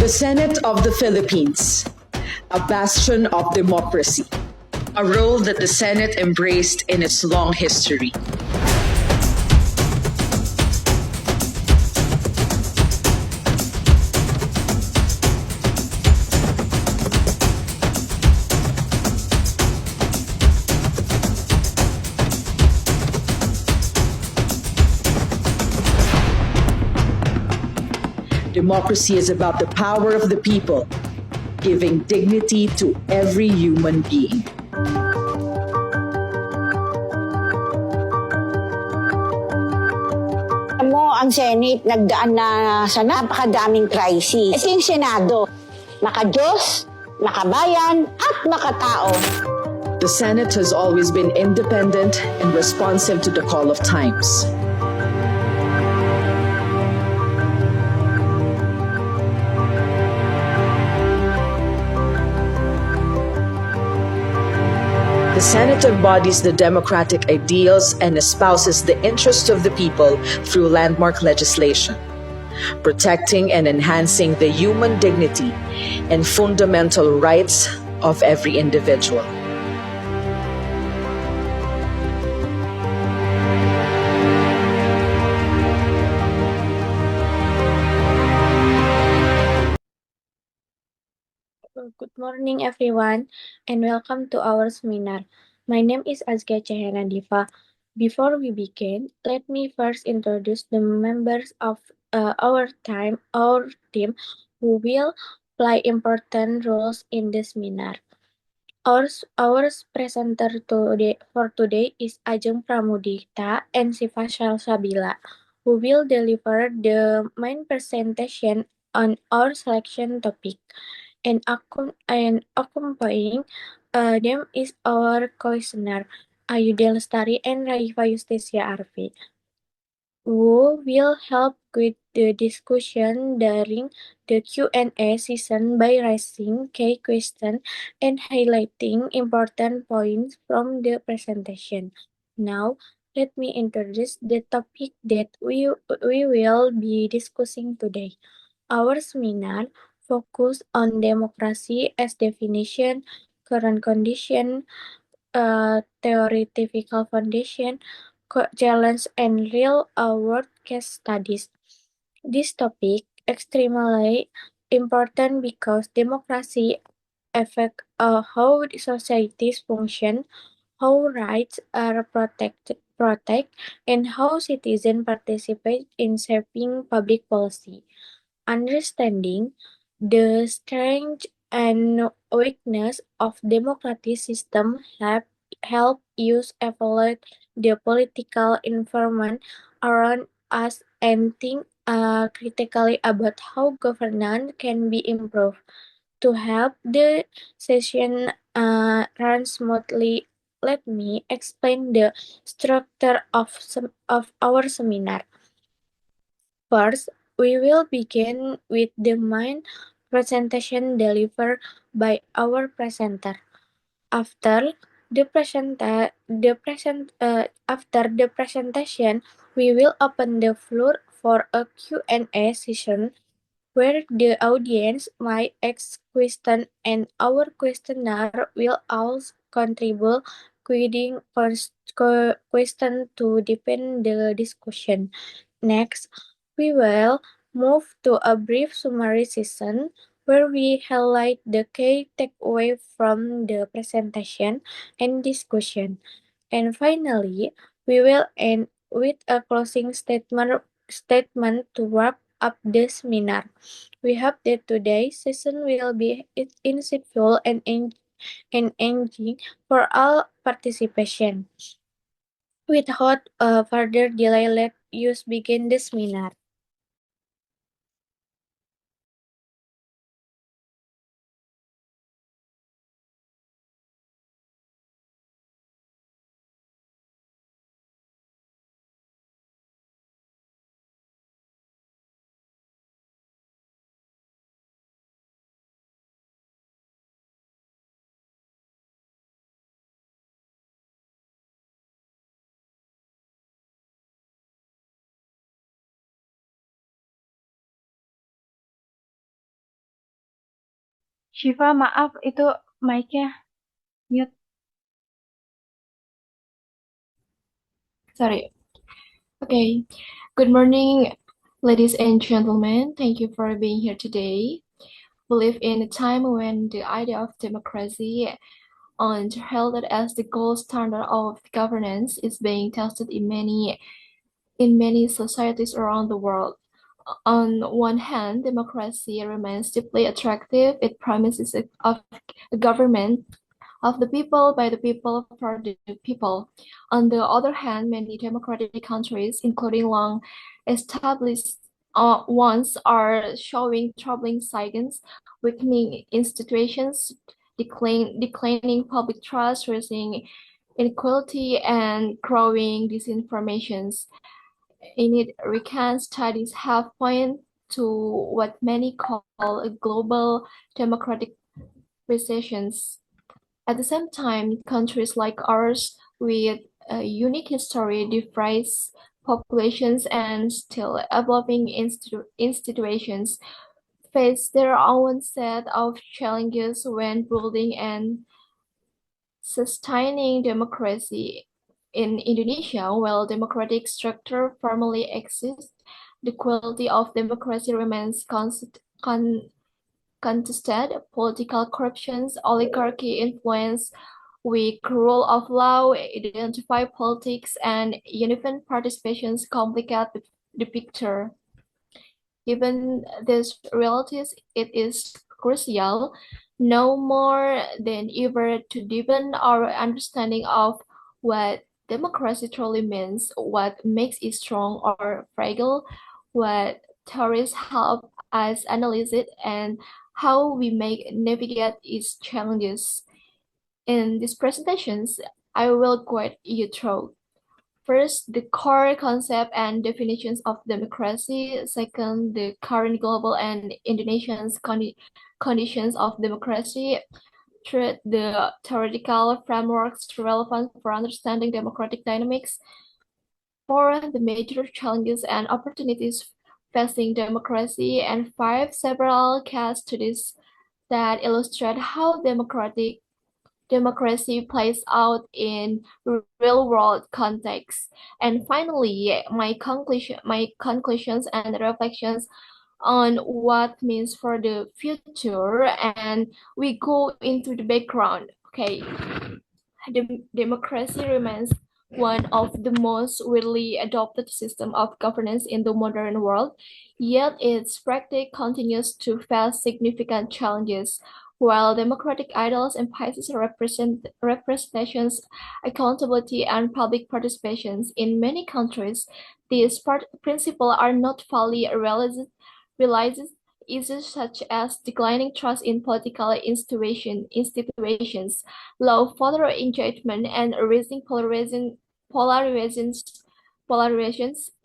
The Senate of the Philippines, a bastion of democracy, a role that the Senate embraced in its long history. Democracy is about the power of the people, giving dignity to every human being. Alam mo, ang Senate nagdaan na sa napakadaming crisis. Ito yung Senado, maka-Diyos, makabayan, at makatao. The Senate has always been independent and responsive to the call of times. The Senate embodies the democratic ideals and espouses the interests of the people through landmark legislation, protecting and enhancing the human dignity and fundamental rights of every individual. Good morning, everyone, and welcome to our seminar. My name is Azkia Chehena Diva. Before we begin, let me first introduce the members of our team who will play important roles in the seminar. Our presenter for today is Ajeng Pramudita and Siva Salsabila, who will deliver the main presentation on our selection topic. And accompanying them is our questioner, Ayudel Lestari and Raifa Justicia Arfi, who will help with the discussion during the Q&A session by raising key questions and highlighting important points from the presentation. Now, let me introduce the topic that we will be discussing today. Our seminar focus on democracy as definition, current condition, theoretical foundation, challenge, and real-world case studies. This topic extremely important because democracy affect how societies function, how rights are protect, and how citizens participate in shaping public policy. Understanding the strength and weakness of democratic system help us evaluate the political environment around us and think critically about how governance can be improved. To help the session run smoothly, let me explain the structure of our seminar. First, we will begin with the main presentation delivered by our presenter. After the presentation, we will open the floor for a Q&A session where the audience might ask questions and our questioner will also contribute questions to deepen the discussion. Next, we will move to a brief summary session where we highlight the key takeaway from the presentation and discussion. And finally, we will end with a closing statement to wrap up the seminar. We hope that today's session will be insightful and engaging for all participation. Without further delay, let us begin the seminar. Shiva, maaf, itu mic-nya mute. Sorry. Okay. Good morning, ladies and gentlemen. Thank you for being here today. We live in a time when the idea of democracy, heralded as the gold standard of governance, is being tested in many societies around the world. On one hand, democracy remains deeply attractive. It promises a government of the people, by the people, for the people. On the other hand, many democratic countries, including long established ones, are showing troubling signs: weakening institutions, declining public trust, rising inequality, and growing disinformations. In it, recent studies have pointed to what many call a global democratic recessions. At the same time, countries like ours, with a unique history, diverse populations, and still evolving institutions, face their own set of challenges when building and sustaining democracy. In Indonesia, while democratic structure formally exists, the quality of democracy remains contested. Political corruption, oligarchy influence, weak rule of law, identify politics, and uneven participations complicate the picture. Given these realities, it is crucial, no more than ever, to deepen our understanding of what democracy truly means, what makes it strong or fragile, what theories help us analyze it, and how we may navigate its challenges. In these presentations, I will guide you through: first, the core concept and definitions of democracy; second, the current global and Indonesian's conditions of democracy; third, the theoretical frameworks relevant for understanding democratic dynamics; fourth, the major challenges and opportunities facing democracy; and five, several case studies that illustrate how democracy plays out in real world context. And finally, my conclusions and reflections on what means for the future, and we go into the background. Okay, democracy remains one of the most widely adopted system of governance in the modern world, yet its practice continues to face significant challenges. While democratic ideals emphasize representations, accountability, and public participations, in many countries, these principles are not fully realized. Issues such as declining trust in political institutions, low voter engagement, and rising polarizations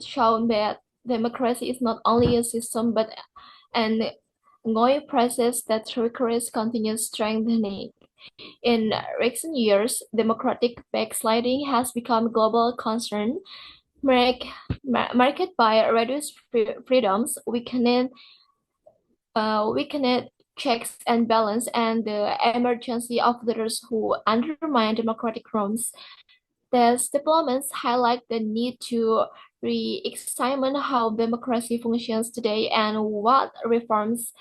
show that democracy is not only a system but an ongoing process that requires continuous strengthening. In recent years, democratic backsliding has become a global concern, marked by reduced freedoms, weakened checks and balance, and the emergency of leaders who undermine democratic norms. These developments highlight the need to re-examine how democracy functions today and what reforms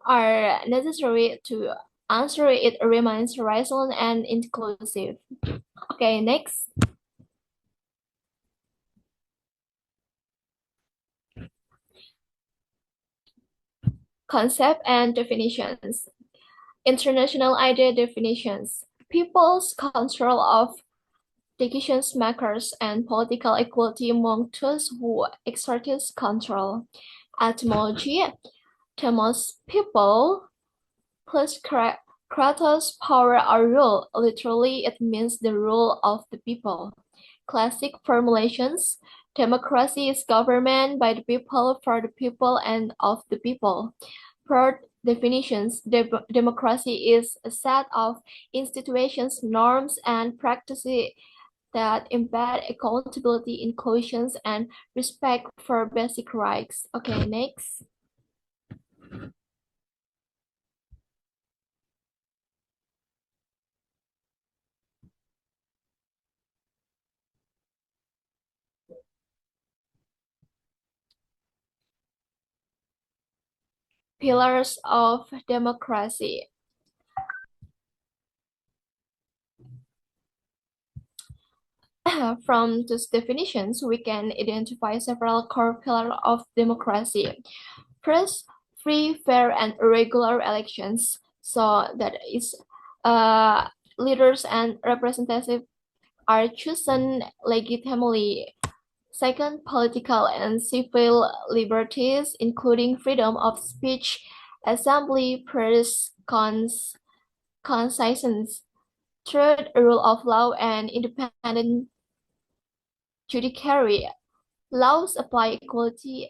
are necessary to ensure it remains resilient and inclusive. Okay, next. Concept and definitions. International idea definitions. People's control of decision makers and political equality among those who exercise control. Etymology: Demos, people, plus kratos, power or rule. Literally, it means the rule of the people. Classic formulations: democracy is government by the people, for the people, and of the people. Per definitions, democracy is a set of institutions, norms, and practices that embed accountability, inclusion, and respect for basic rights. Okay, next. pillars of democracy. From these definitions, we can identify several core pillars of democracy. First, free, fair, and regular elections. So that is, leaders and representatives are chosen legitimately. Second, political and civil liberties, including freedom of speech, assembly, press, conscience. Third, rule of law and independent judiciary. Laws apply equality.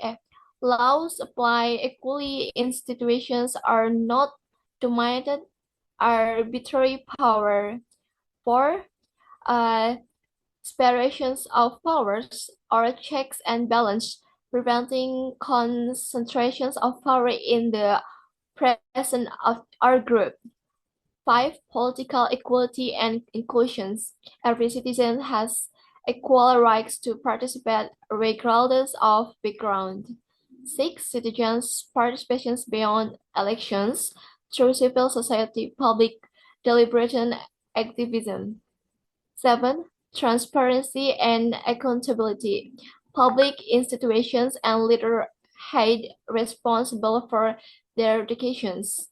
Laws apply equally. Institutions are not dominated arbitrary power. Four, separations of powers or checks and balance, preventing concentrations of power in the presence of our group. Five, political equality and inclusion. Every citizen has equal rights to participate regardless of background. Six, citizens' participation beyond elections through civil society, public deliberation, activism. Seven, transparency and accountability. Public institutions and leaders held responsible for their decisions.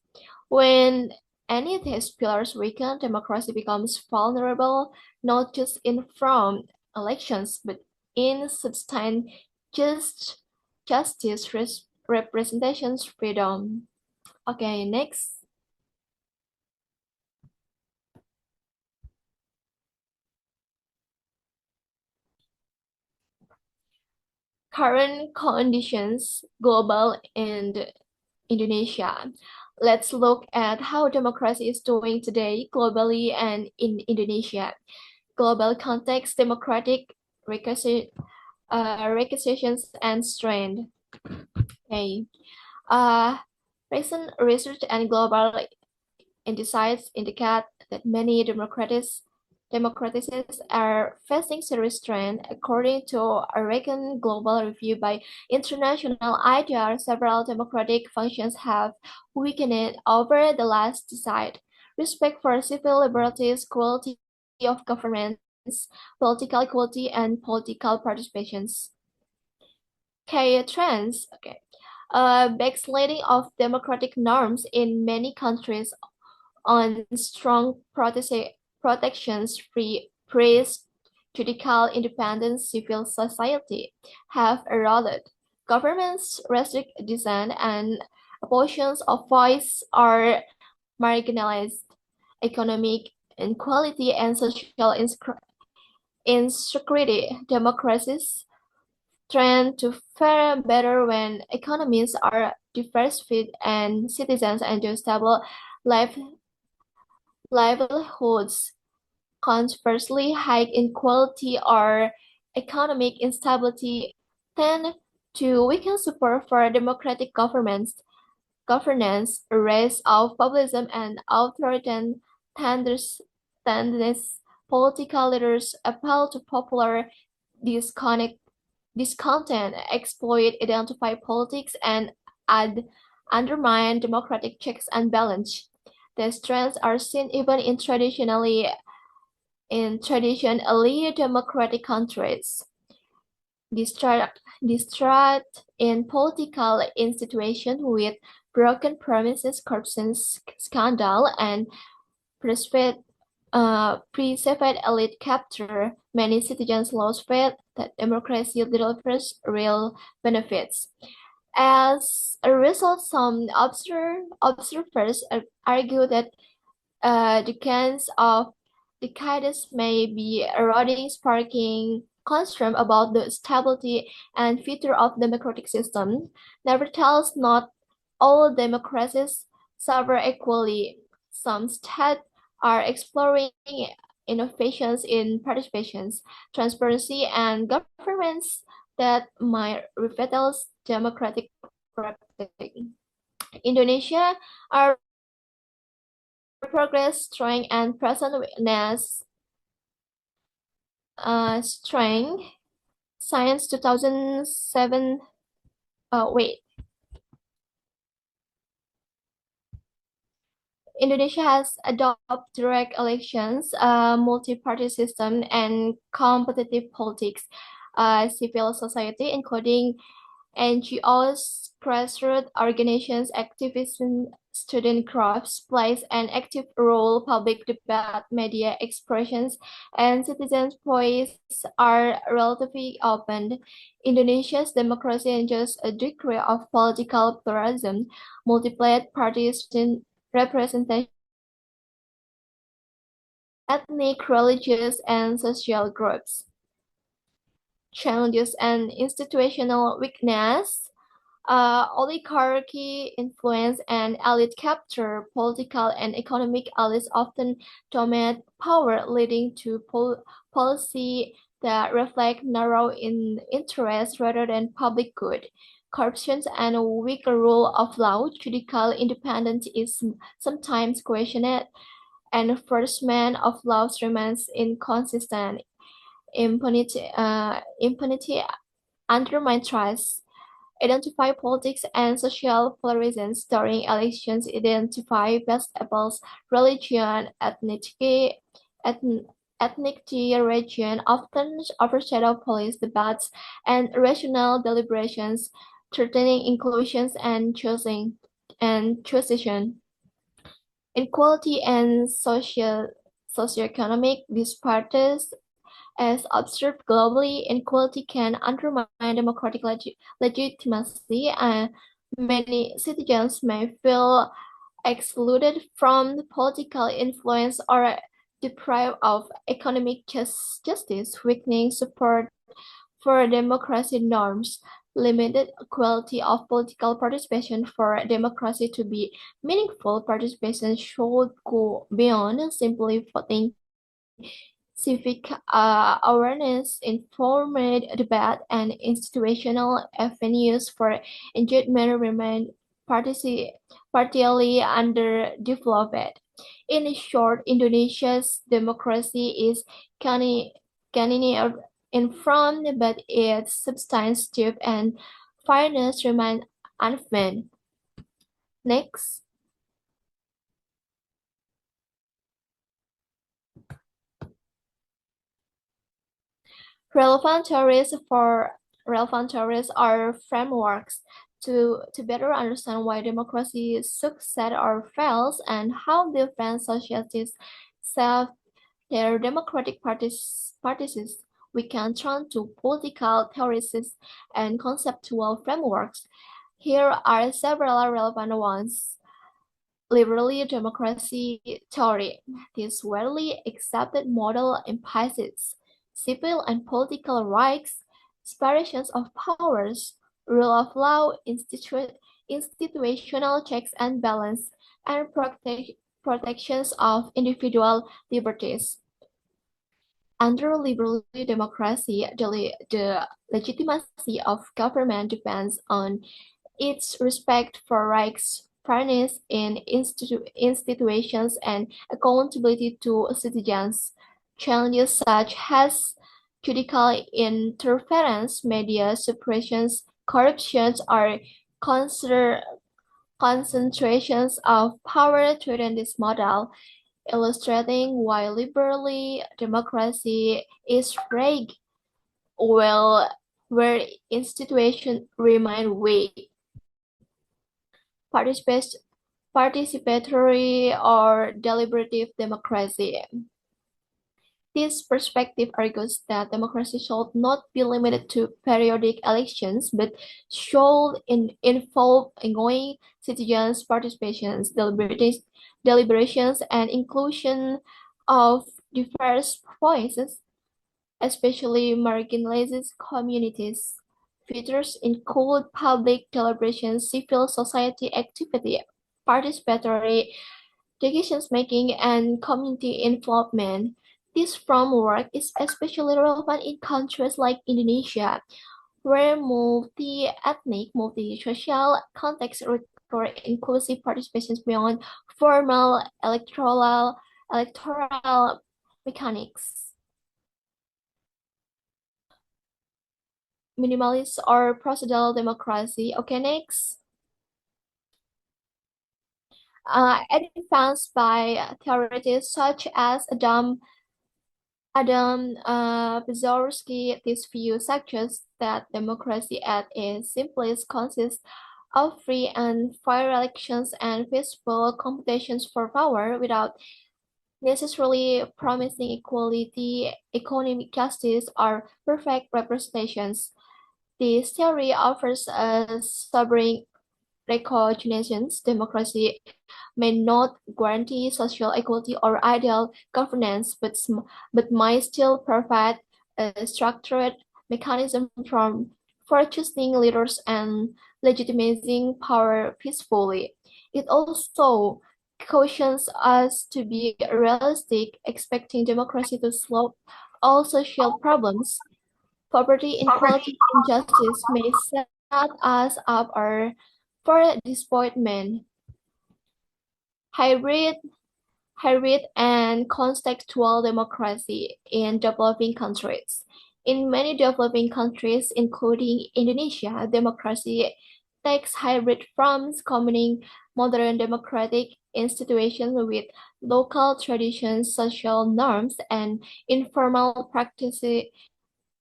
When any of these pillars weaken, democracy becomes vulnerable, not just in from elections, but in sustained just justice, representations, freedom. Okay, next. Current conditions, global and Indonesia. Let's look at how democracy is doing today globally and in Indonesia. Global context, democratic requisitions and strength. Okay. Recent research and global insights indicate that many democracies are facing serious strain. According to a recent global review by International IDR, several democratic functions have weakened over the last decade. Respect for civil liberties, quality of governance, political equality, and political participations. Okay, trends. Okay. Backsliding of democratic norms in many countries on strong protections, free press, judicial independence, civil society have eroded. Governments restrict dissent and portions of voice are marginalized. Economic inequality and social insecurity. Democracies trend to fare better when economies are diversified and citizens enjoy stable life livelihoods. Conversely, high inequality or economic instability tend to weaken support for democratic governance, rise of populism and authoritarian tendencies. Political leaders appeal to popular discontent, exploit identify politics, and undermine democratic checks and balance. These trends are seen even in traditionally democratic countries. Distrust in political institutions with broken promises, corruption scandal, and perceived elite capture, many citizens lost faith that democracy delivers real benefits. As a result, some observers argue that decades may be eroding, sparking concern about the stability and future of democratic system. Nevertheless, not all democracies suffer equally. Some states are exploring innovations in participations, transparency, and governments that might revitalize democratic practice. Indonesia are progress, strength, and present witness strength. Science 2007. Wait. Indonesia has adopted direct elections, multi-party system, and competitive politics. Civil society, including NGOs, grassroots organizations, activism, student groups plays an active role. Public debate, media expressions, and citizens' voice are relatively open. Indonesia's democracy enjoys a degree of political pluralism, multi-party student representation, ethnic, religious, and social groups. Challenges and institutional weakness. Oligarchy influence and elite capture. Political and economic elites often dominate power, leading to policy that reflect narrow interests rather than public good. Corruption and a weaker rule of law. Judicial independence is sometimes questioned, and enforcement of laws remains inconsistent. Impunity undermines trust. Identify politics and social polarization during elections. Identify vegetables, religion, ethnicity, region often overshadow police debates and rational deliberations, threatening inclusions and choosing and transition. Inequality and socioeconomic disparities. As observed globally, inequality can undermine democratic legitimacy, and many citizens may feel excluded from political influence or deprived of economic justice, weakening support for democracy norms. Limited quality of political participation. For democracy to be meaningful, participation should go beyond simply voting. Civic awareness, informed debate, and institutional avenues for engagement remain partially underdeveloped. In short, Indonesia's democracy is gaining in front, but its substance, depth, and fairness remain uneven. Next. Relevant theories are frameworks to better understand why democracy succeeds or fails and how different societies serve their democratic practices. We can turn to political theories and conceptual frameworks. Here are several relevant ones. Liberal democracy theory. This widely accepted model emphasizes civil and political rights, separations of powers, rule of law, institutional checks and balance, and protections of individual liberties. Under liberal democracy, the legitimacy of government depends on its respect for rights, fairness in institutions, and accountability to citizens. Challenges such as judicial interference, media suppressions, corruption, or concentrations of power threaten this model, illustrating why liberal democracy is fragile while where institutions remain weak. Participatory or deliberative democracy. This perspective argues that democracy should not be limited to periodic elections, but should involve ongoing citizens' participations, deliberations, and inclusion of diverse voices, especially marginalized communities. Features include public deliberations, civil society activity, participatory decision-making, and community involvement. This framework is especially relevant in countries like Indonesia, where multi-ethnic, multi-social contexts require inclusive participation beyond formal electoral mechanics. Minimalist or procedural democracy. Okay, next. advanced by theorists such as Adam Przorsky. This view suggests that democracy at its simplest consists of free and fair elections and peaceful competitions for power without necessarily promising equality, economic justice, or perfect representations. This theory offers a sobering recognitions. Democracy may not guarantee social equality or ideal governance, but might still provide a structured mechanism for choosing leaders and legitimizing power peacefully. It also cautions us to be realistic, expecting democracy to solve all social problems. Poverty, inequality, and injustice may set us up for disappointment. Hybrid, hybrid and contextual democracy in developing countries. In many developing countries, including Indonesia, democracy takes hybrid forms, combining modern democratic institutions with local traditions, social norms, and informal practices.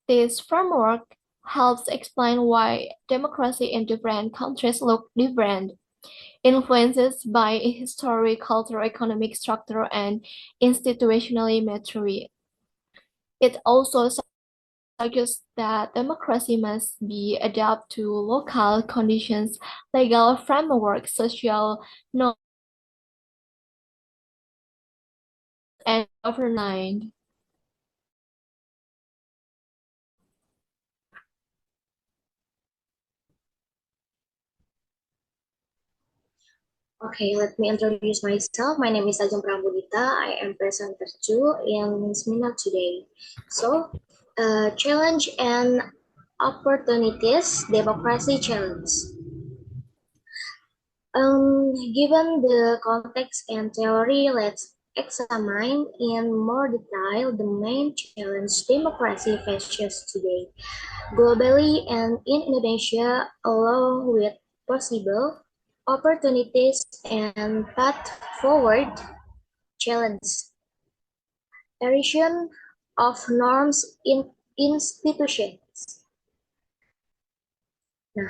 This framework helps explain why democracy in different countries look different, influences by history, culture, economic structure, and institutional maturity. It also suggests that democracy must be adapted to local conditions, legal frameworks, social norms, and governance. Okay, let me introduce myself. My name is Ajeng Prambudita. I am presenter 2 in seminar today. So, challenge and opportunities, democracy challenge. Given the context and theory, let's examine in more detail the main challenge democracy faces today, globally and in Indonesia, along with possible opportunities and path forward challenge. Erosion of norms in institutions. Nah,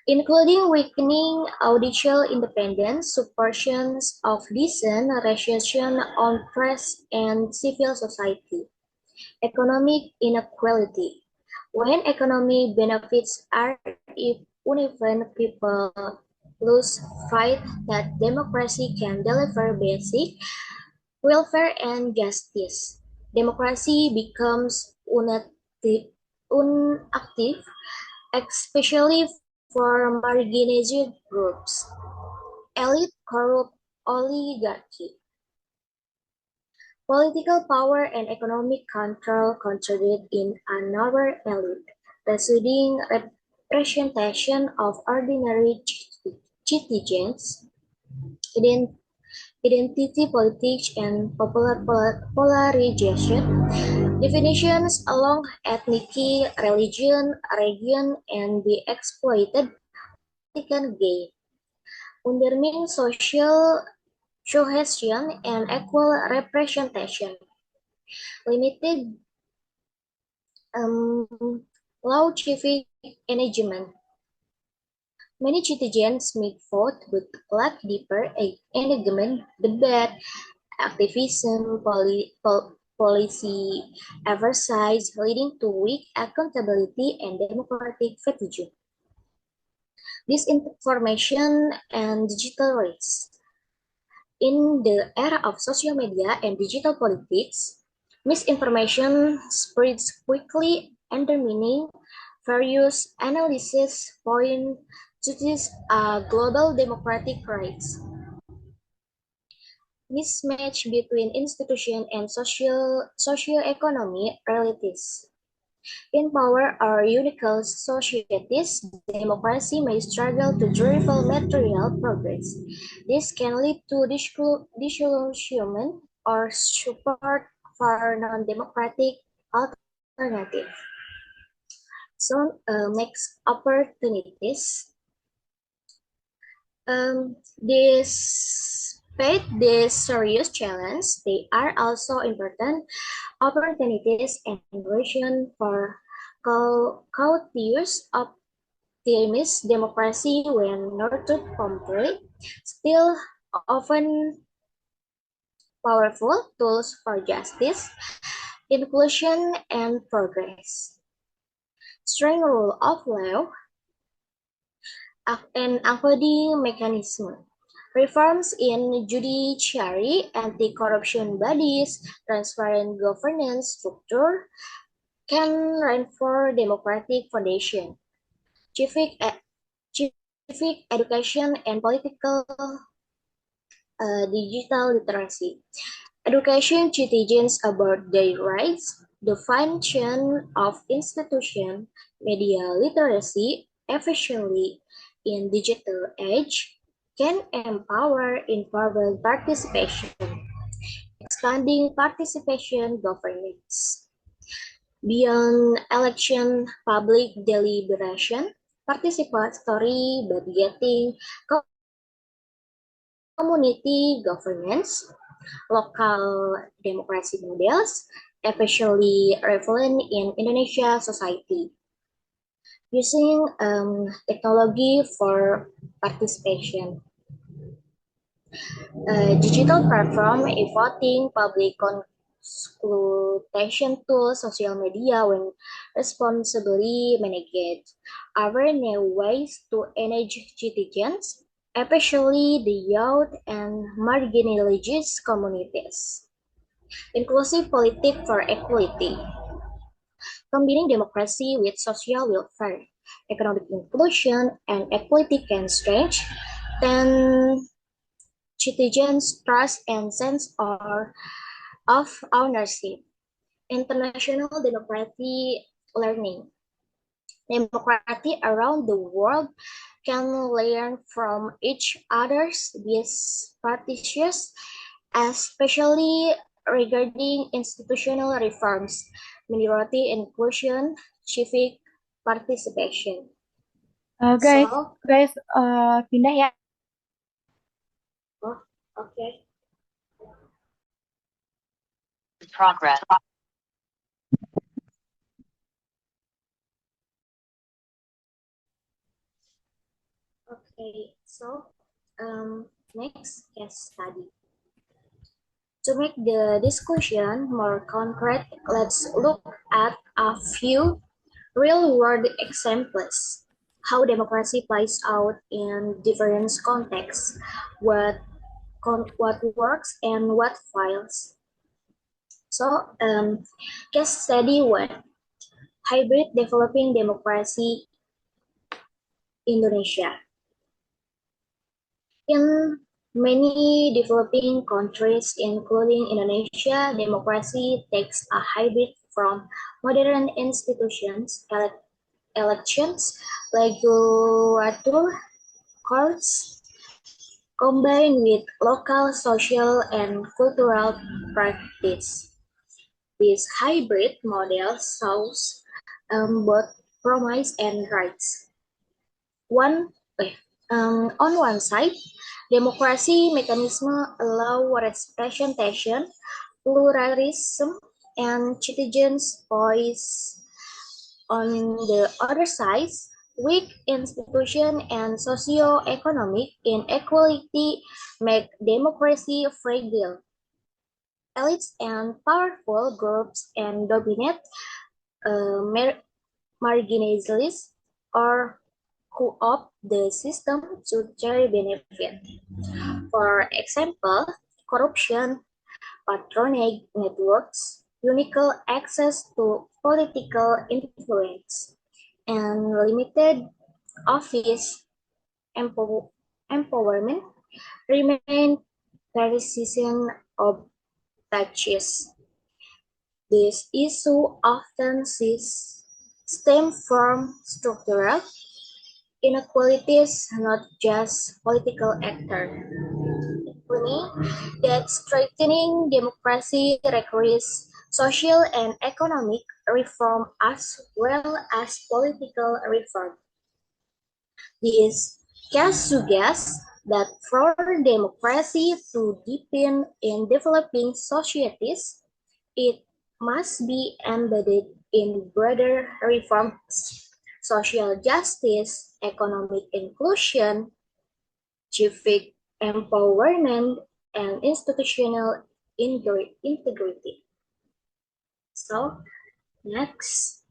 including weakening judicial independence, suppressions of dissent, restriction on press and civil society, economic inequality. When economic benefits are uneven, people lose faith that democracy can deliver basic welfare and justice. Democracy becomes unactive, especially for marginalized groups, elite, corrupt oligarchy. Political power and economic control concentrate in another elite, reducing representation of ordinary citizens, identity politics, and popular polarization. Definitions along ethnic, religion, region, and be exploited political gain, undermining social cohesion and equal representation. Limited low civic engagement. Many citizens may vote but lack deeper engagement, debate, activism, policy oversight, leading to weak accountability and democratic fatigue. Disinformation and digital race. In the era of social media and digital politics, misinformation spreads quickly, undermining various analyses point to this global democratic rights. Mismatch between institution and socio-economic realities. In power or unique societies, democracy may struggle to drive material progress. This can lead to disillusionment or support for non-democratic alternatives. So, next opportunities. This Despite this serious challenge, they are also important opportunities and innovation for courteous optimist democracy when nurtured promptly, still often powerful tools for justice, inclusion, and progress. Strong rule of law and equity mechanism. Reforms in judiciary, anti-corruption bodies, transparent governance structure can reinforce democratic foundation, civic, civic education, and political digital literacy. Education citizens about their rights, the function of institution, media literacy, efficiently in digital age, can empower informed participation, expanding participation governance. Beyond election, public deliberation, participatory budgeting, community governance, local democracy models, especially prevalent in Indonesia society, using technology for participation. Digital platform, e-voting, public consultation tools, social media when responsibly managed are new ways to engage citizens, especially the youth and marginalized communities. Inclusive politics for equality, combining democracy with social welfare, economic inclusion, and equity can strengthen citizens' trust and sense of ownership. International democracy learning. Democracy around the world can learn from each other's best practices, especially regarding institutional reforms, minority inclusion, civic participation. Guys, So, pindah ya. oh, okay. Progress. Okay, so next case study. To make the discussion more concrete, let's look at a few real-world examples. How democracy plays out in different contexts, what works and what fails. So, case study one: hybrid developing democracy Indonesia. In many developing countries, including Indonesia, democracy takes a hybrid from modern institutions, elections, legislature, courts, combined with local social and cultural practice. This hybrid model shows both promise and rights. One, on one side, democracy mechanisms allow representation, pluralism, and citizens' voice. On the other side, weak institution and socio-economic inequality make democracy fragile. Elites and powerful groups and dominate marginalized or co-opt the system to their benefit. For example, corruption, patronage networks, unique access to political influence, and limited office empowerment remain criticism of touches. This issue often stem from structural inequalities, not just political actors. For me, that strengthening democracy requires social and economic reform as well as political reform. This case suggests that for democracy to deepen in developing societies, it must be embedded in broader reforms, social justice, economic inclusion, civic empowerment, and institutional integrity. So, next.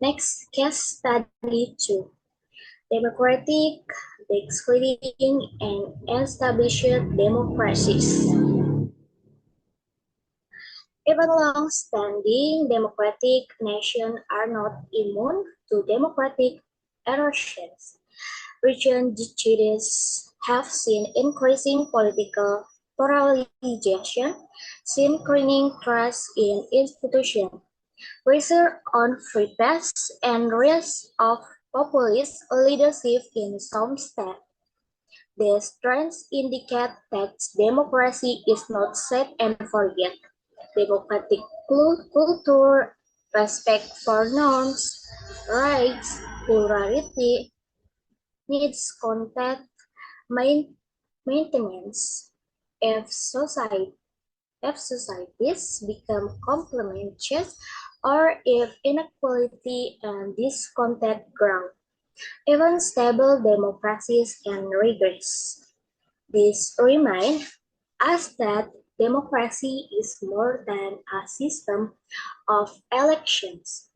Next, case study 2. Democratic, excluding, and established democracies. Even long-standing democratic nations are not immune to democratic erosions. Recent decades have seen increasing political polarization, shrinking trust in institutions, pressure on free press, and risk of populist leadership in some states. These trends indicate that democracy is not set and forget. Democratic culture, respect for norms, rights, plurality, needs contact maintenance. If society if societies become complementarious or if inequality and discontent grow, even stable democracies can regress. This reminds us that democracy is more than a system of elections.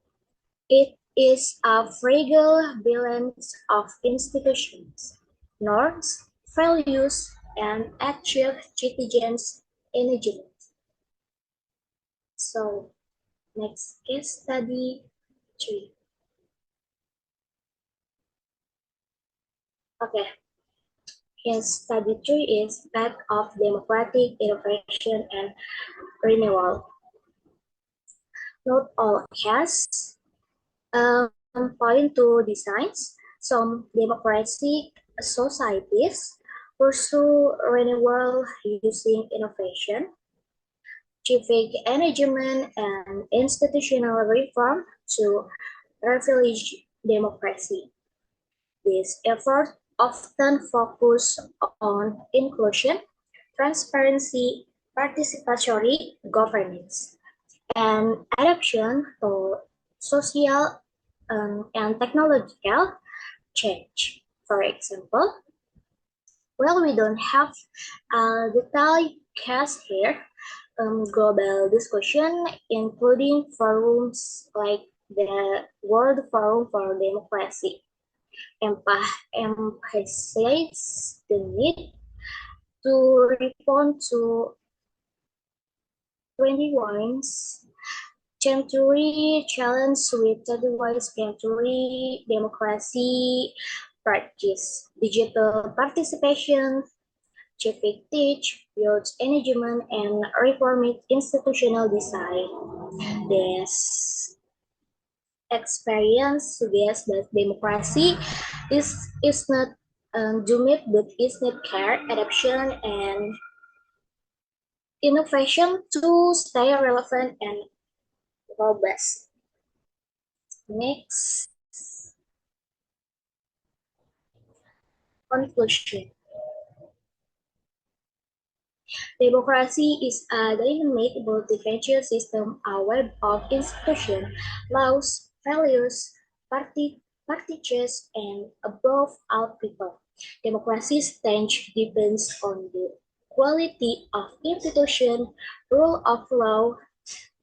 It is a fragile balance of institutions, norms, values, and active citizens' engagement. So, next case study 3. Okay, case study 3 is Path of Democratic Innovation and Renewal. Not all cases point to designs. Some democratic societies pursue renewal using innovation, civic engagement, and institutional reform to privilege democracy. These efforts often focus on inclusion, transparency, participatory governance, and adaptation to social and technological change. For example, well, we don't have a detailed case here, global discussion, including forums like the World Forum for Democracy, emphasizes the need to respond to 21st century challenge with 21st century democracy practice, digital participation, civic teach, youth engagement, and reformed institutional design. This experience suggests that democracy is not doomed, but is need care, adaptation, and innovation to stay relevant and robust. Next, conclusion. Democracy is a dynamic, multifaceted system, a web of institutions, laws, values, parties, and above all people. Democracy's strength depends on the quality of institution, rule of law,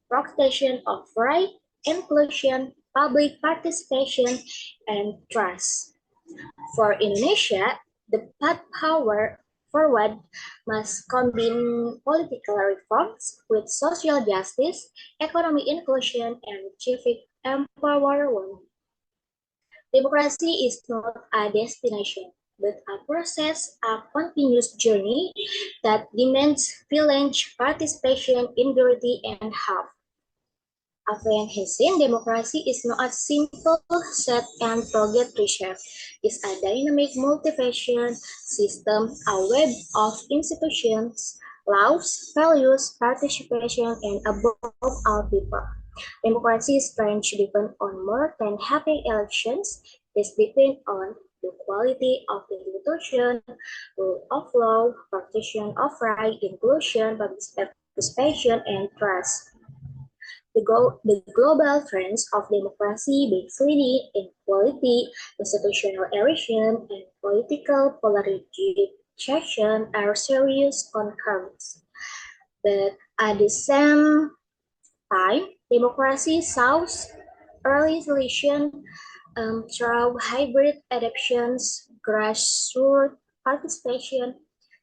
protection of right, inclusion, public participation, and trust. For Indonesia, the path forward must combine political reforms with social justice, economic inclusion, and civic empowerment. Democracy is not a destination, but a process, a continuous journey that demands village participation, integrity, and health. Avian Hussein, democracy is not a simple set and forget reserve. It's a dynamic multifaceted system, a web of institutions, laws, values, participation, and above all people. Democracy is strength depend on more than having elections. This depends on the quality of the institution, rule of law, protection of right, inclusion, participation, and trust. The global trends of democracy, backsliding, inequality, institutional erosion, and political polarization are serious concerns. But at the same time, democracy shows early solution through hybrid adoptions, grassroots participation,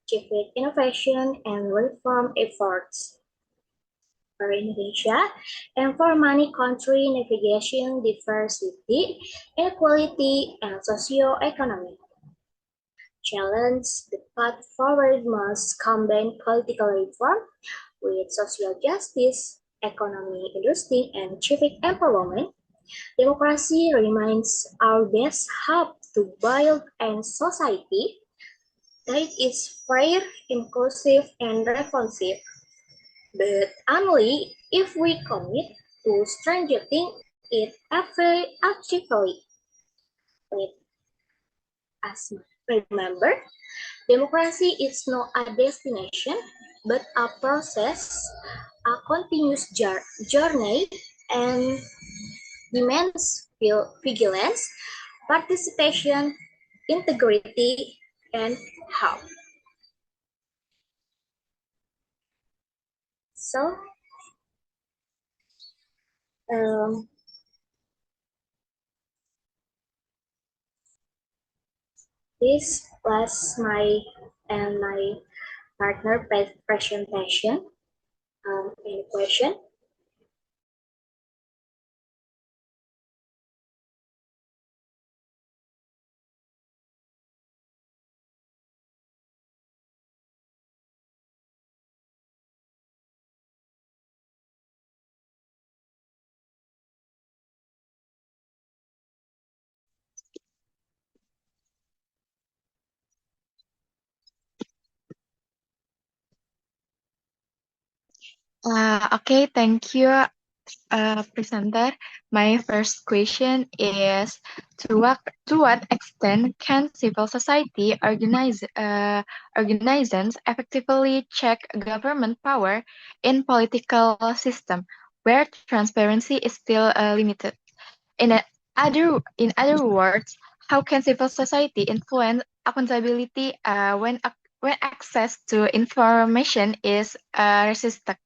civic innovation, and reform efforts for Indonesia, and for many countries navigation diversity, inequality, and socio-economic challenge. The path forward must combine political reform with social justice, economic industry, and civic empowerment. Democracy remains our best hope to build a society that is fair, inclusive, and responsive, but only if we commit to strengthening it actively. Let us remember, democracy is not a destination, but a process, a continuous journey, and demands vigilance, participation, integrity, and help. So, um, this was my partner presentation. Any question? Okay, thank you, presenter. My first question is, to what extent can civil society organizations effectively check government power in political system where transparency is still limited? In other words, how can civil society influence accountability when access to information is resisted?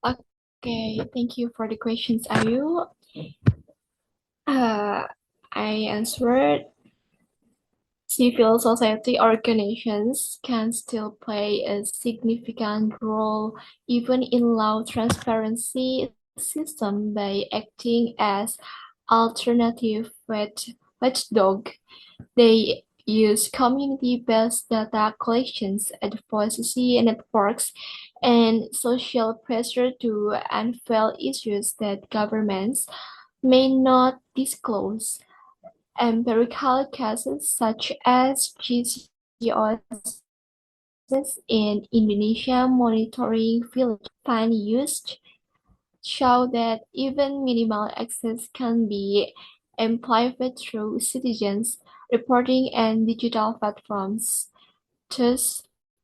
Okay, thank you for the questions, Ayu. I answered. Civil society organizations can still play a significant role even in law transparency system by acting as alternative watchdog. They use community-based data collections, advocacy networks, and social pressure to unveil issues that governments may not disclose. Empirical cases such as GCOS in Indonesia monitoring village fund used show that even minimal access can be amplified through citizens reporting and digital platforms. Thus,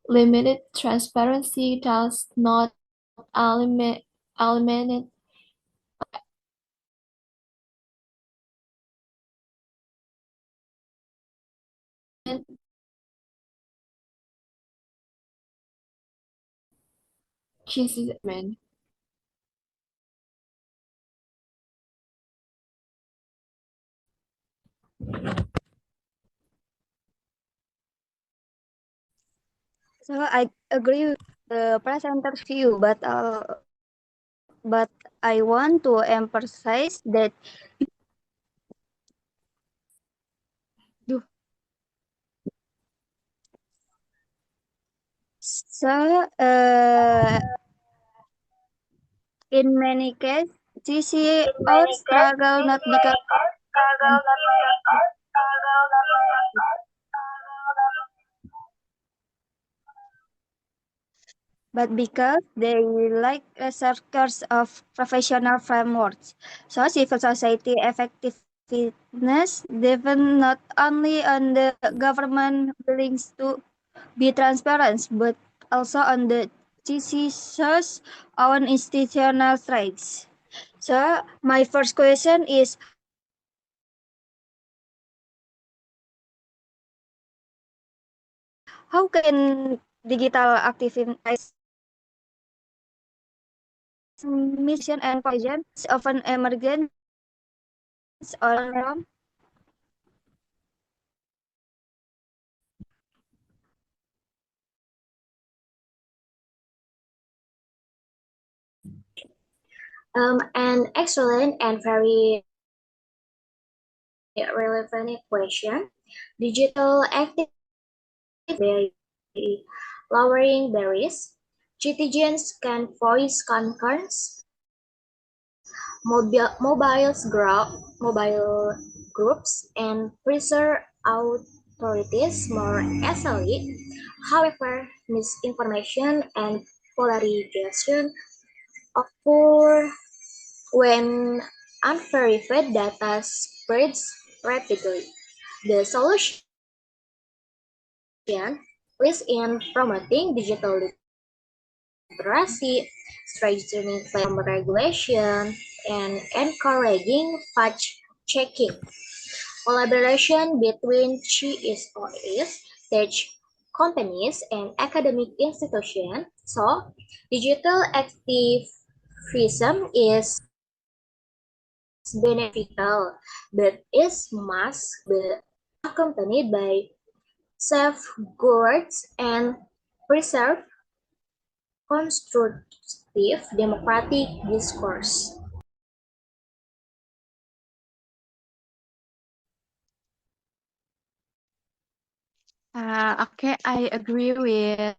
limited transparency does not eliminate GCM. So I agree with the presenter's view, but I want to emphasize that so in many cases, GC or struggle not because but because they lack researchers of professional frameworks. So civil society effectiveness depends not only on the government willingness to be transparent, but also on the CCS's own institutional traits. So my first question is, how can digital activism mission and poison often emergence all around? An excellent and very relevant question. Digital activity lowering barriers. Citizens can voice concerns. Mobile groups and pressure authorities more easily. However, misinformation and polarization occur when unverified data spreads rapidly. The solution lies in promoting digital literacy, strengthening platform regulation, and encouraging fact-checking. Collaboration between GSOs, tech companies, and academic institutions. So, digital activism is beneficial, but it must be accompanied by safeguards and preserve constructive democratic discourse. Okay, I agree with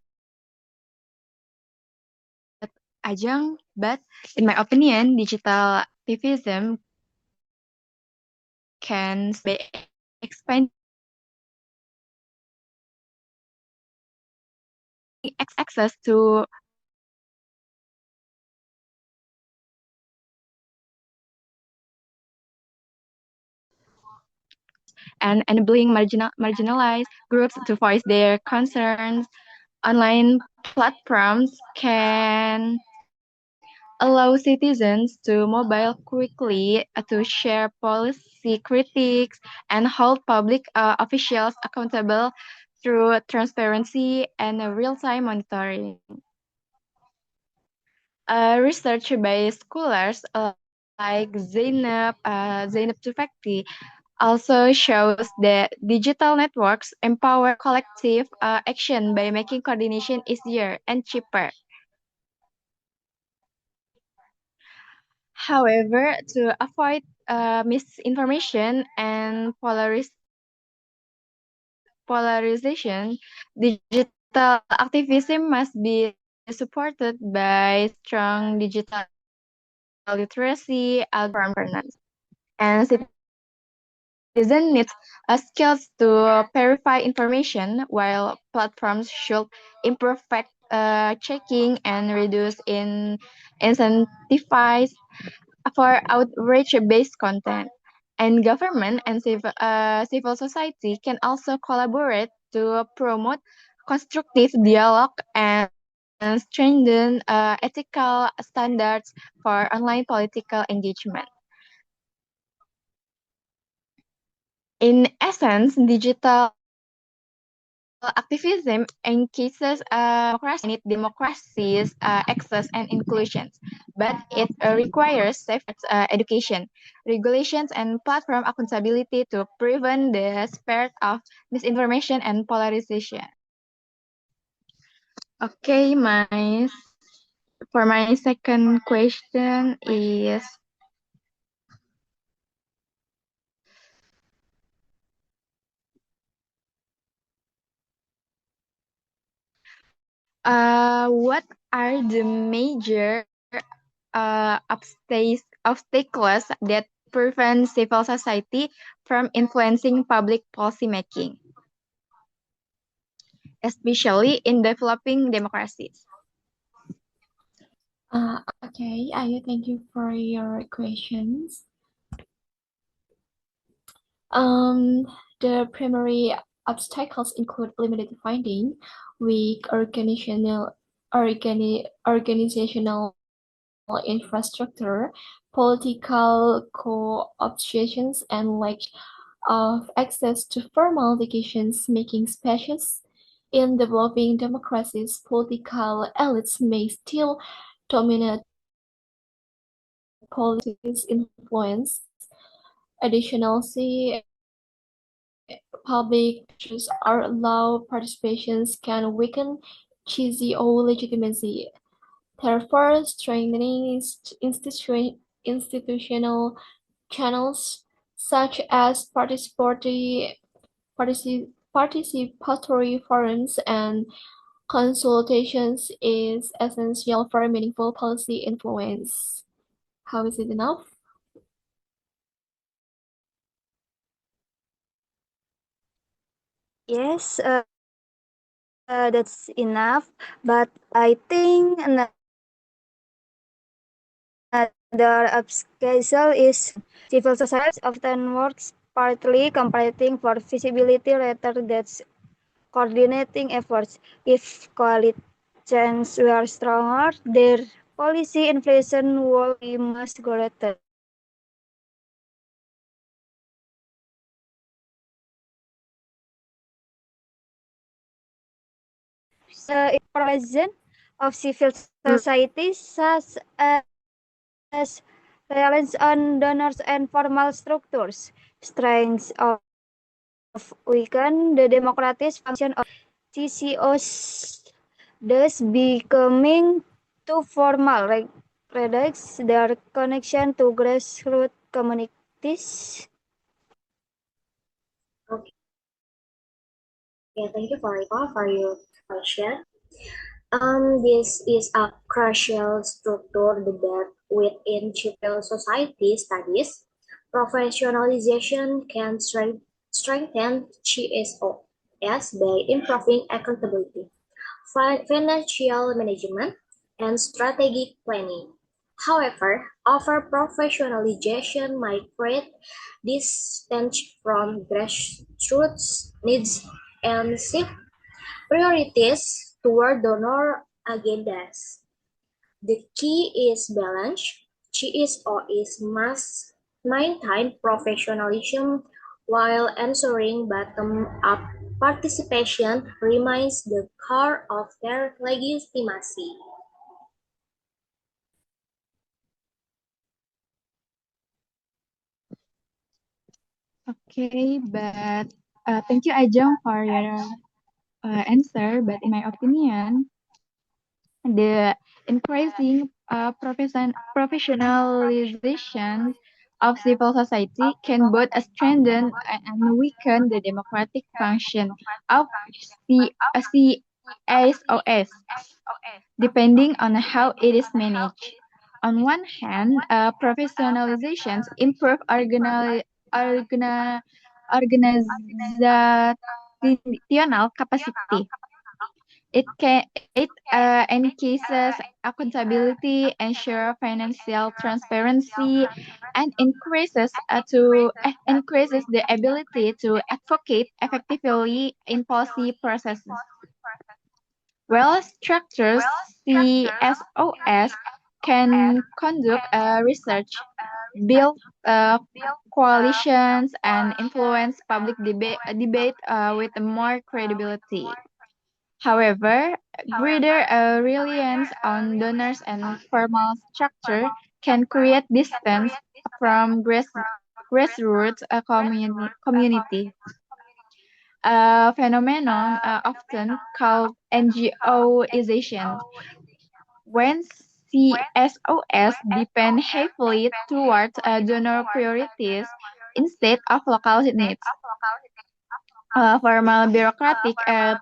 Ajeng, but in my opinion, digital activism can be expanded access to and enabling marginalized groups to voice their concerns. Online platforms can allow citizens to mobile quickly to share policy critiques and hold public officials accountable through transparency and real-time monitoring. Research by scholars like Zainab Tufekci also shows that digital networks empower collective action by making coordination easier and cheaper. However, to avoid misinformation and polarization, digital activism must be supported by strong digital literacy, algorithm governance, and citizen needs skills to verify information, while platforms should improve fact checking and reduce incentivize for outreach-based content. And government and civil society can also collaborate to promote constructive dialogue and strengthen ethical standards for online political engagement. In essence, digital activism encases democracies, access, and inclusion, but it requires safe education, regulations, and platform accountability to prevent the spread of misinformation and polarization. Okay, for my second question is what are the major obstacles that prevent civil society from influencing public policy making, especially in developing democracies? Okay, Ayu, thank you for your questions. The primary obstacles include limited funding, weak organizational infrastructure, political co-optations, and lack of access to formal educations, making spaces in developing democracies. Political elites may still dominate policies influence. Additionally, public issues or low participations can weaken GZO legitimacy. Therefore, strengthening institutional channels such as participatory forums and consultations is essential for meaningful policy influence. How is it enough? Yes, that's enough. But I think another obstacle is civil society often works partly competing for visibility rather than coordinating efforts. If coalitions were stronger, their policy influence would be much greater. Information of civil society such as reliance on donors and formal structures, strengths of weaken the democratic function of CCOs, thus becoming too formal, reduce their connection to grassroots communities. Okay, thank you for your question. This is a crucial structure debate within civil society studies. Professionalization can strengthen GSOs by improving accountability, financial management, and strategic planning. However, over-professionalization might create distance from grassroots needs and shift priorities toward donor agendas. The key is balance. GSOs must maintain professionalism while ensuring bottom-up participation remains the core of their legitimacy. Okay, but thank you, Ajeng, for your answer. But in my opinion, the increasing professionalization of civil society can both strengthen and weaken the democratic function of CSOS, depending on how it is managed. On one hand, professionalizations improve organizational capacity. It enhances accountability, ensure financial transparency, and increases the ability to advocate effectively in policy processes. Well-structured CSOS can conduct research, build coalitions, and influence public debate with more credibility. However, greater reliance on donors and formal structure can create distance from grassroots community, a phenomenon often called NGOization, when CSOS depend heavily towards donor priorities instead of local needs. Formal bureaucratic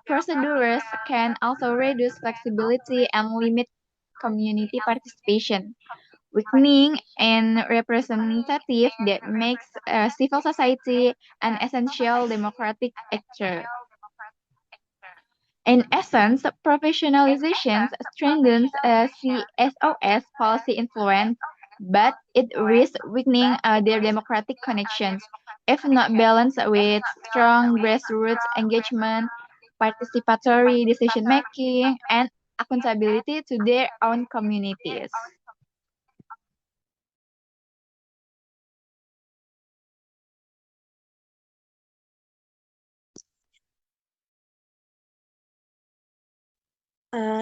procedures can also reduce flexibility and limit community participation, weakening and representative that makes civil society an essential democratic actor. In essence, professionalization strengthens CSOS policy influence, but it risks weakening their democratic connections if not balanced with strong grassroots engagement, participatory decision making, and accountability to their own communities.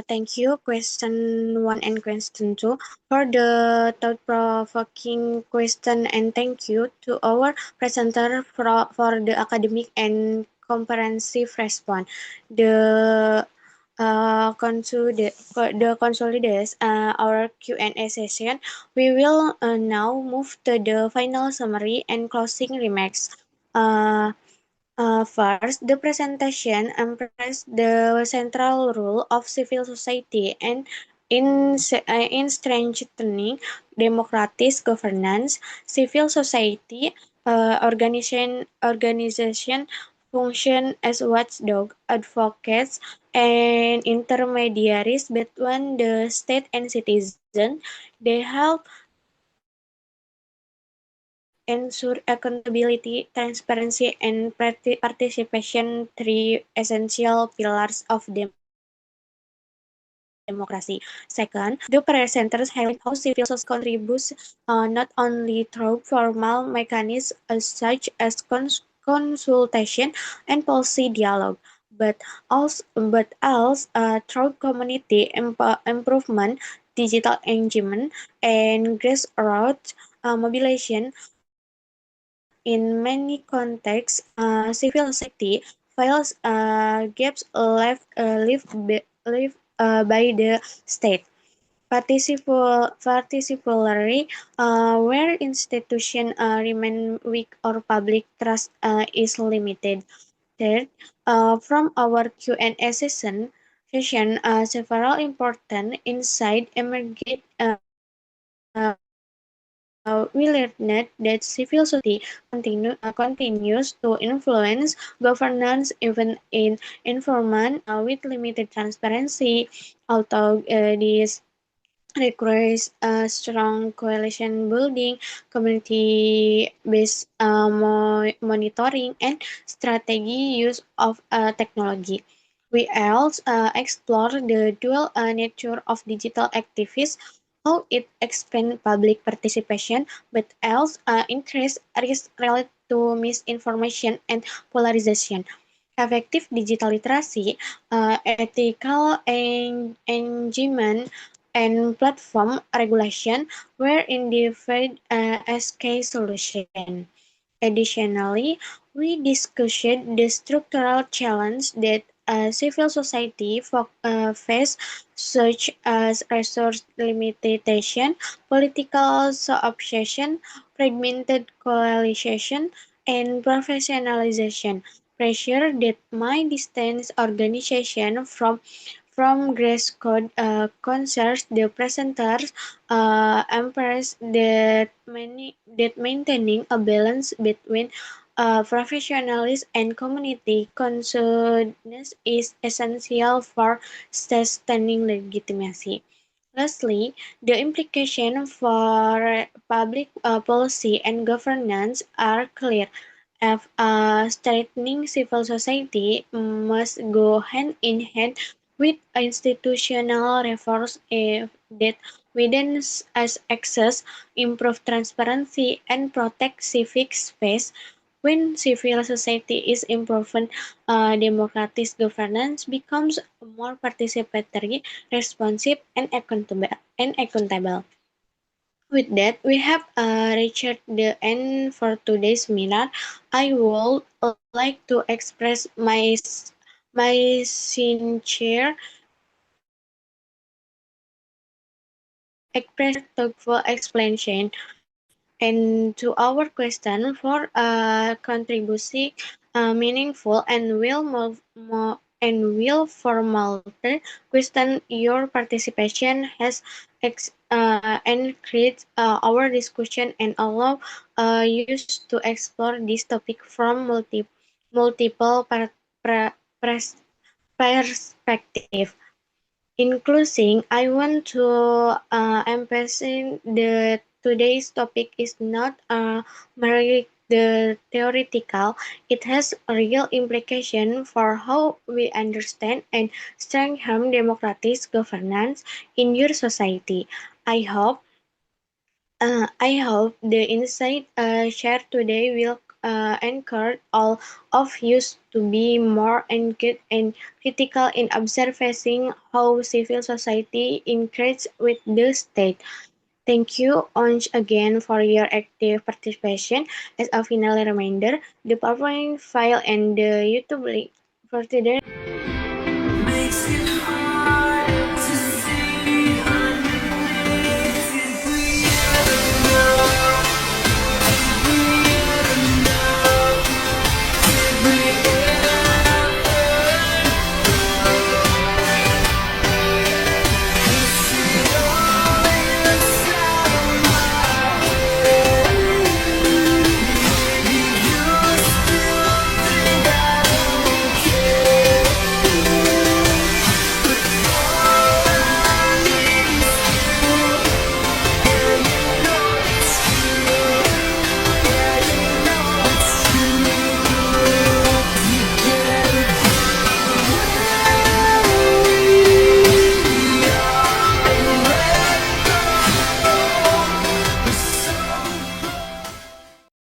Thank you, question one and question two, for the thought-provoking question, and thank you to our presenter for the academic and comprehensive response. The consolidates our Q&A session. We will now move to the final summary and closing remarks. Uh, First, the presentation emphasized the central role of civil society and in strengthening democratic governance. Civil society organization function as watchdog, advocates, and intermediaries between the state and citizen. They help ensure accountability, transparency, and participation, three essential pillars of democracy. Second, the presenters highlight how civil society contributes not only through formal mechanisms such as consultation and policy dialogue, but also through community improvement, digital engagement, and grassroots mobilization. In many contexts, civil society fills gaps left by the state, particularly where institutions remain weak or public trust is limited. Third, from our Q&A session, several important insights emerged. We learned that civil society continues to influence governance even in environment with limited transparency, although this requires strong coalition building, community-based monitoring, and strategy use of technology. We also explore the dual nature of digital activists, how it expands public participation, but also increase risk related to misinformation and polarization. Effective digital literacy, ethical engagement, and platform regulation were identified as key solutions. Additionally, we discussed the structural challenges that civil society face, such as resource limitation, political obsession, fragmented coalition, and professionalization pressure that might distance organization from grassroots concerns. The presenters emphasize that maintaining a balance between professionalism and community consciousness is essential for sustaining legitimacy. Lastly, the implications for public policy and governance are clear. If strengthening civil society must go hand in hand with institutional reforms that widen as access, improve transparency, and protect civic space. When civil society is improved, democratic governance becomes more participatory, responsive, and accountable. With that, we have reached the end for today's seminar. I would like to express my sincere thoughtful explanation and to our question for contributing meaningful and will formalter question. Your participation has encouraged our discussion and allow us to explore this topic from multiple perspective. In closing, I want to emphasize that today's topic is not merely the theoretical, it has a real implication for how we understand and strengthen democratic governance in your society. I hope the insight shared today will encourage all of you to be more engaged and critical in observing how civil society engages with the state. Thank you once again for your active participation. As a final reminder, the PowerPoint file and the YouTube link for today